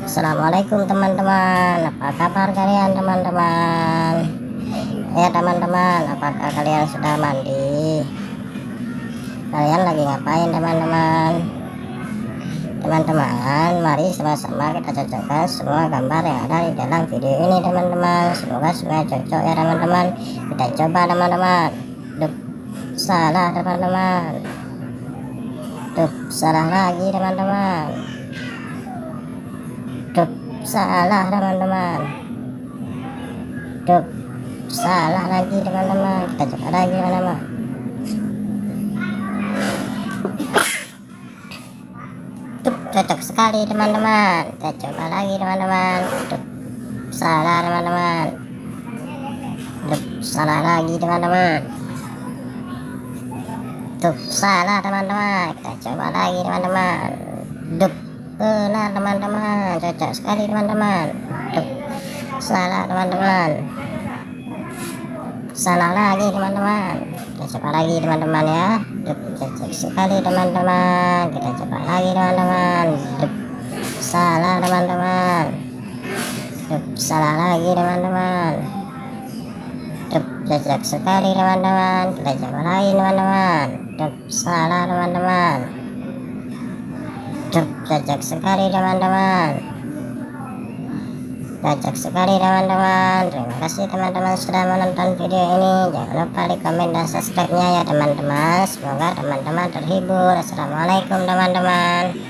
Assalamualaikum teman-teman, apa kabar kalian teman-teman? Ya teman-teman, apakah kalian sudah mandi? Kalian lagi ngapain teman-teman? Teman-teman, mari sama-sama kita cocokkan semua gambar yang ada di dalam video ini teman-teman. Semoga semua cocok ya teman-teman. Kita coba teman-teman. Duh, salah teman-teman. Duh, salah lagi teman-teman. Duh, salah teman-teman. Duh, salah lagi teman-teman. Kita coba lagi teman-teman. Duh, cocok sekali teman-teman. Kita coba lagi teman-teman. Duh, salah teman-teman. Duh, salah lagi teman-teman. Duh, salah teman-teman. Kita coba lagi teman-teman. Duh, benar teman-teman, cocok sekali teman-teman. Duh, salah teman-teman. Salah lagi teman-teman. Kita coba lagi teman-teman ya. Duh, cocok sekali teman-teman. Kita coba lagi teman-teman. Duh, salah teman-teman. Duh, salah lagi teman-teman. Duh, cocok sekali teman-teman. Kita coba lagi teman-teman. Duh, salah teman-teman. Duh, cocok sekali teman-teman. Cocok sekali teman-teman. Terima kasih teman-teman sudah menonton video ini. Jangan lupa di komen dan subscribe-nya ya teman-teman. Semoga teman-teman terhibur. Assalamualaikum teman-teman.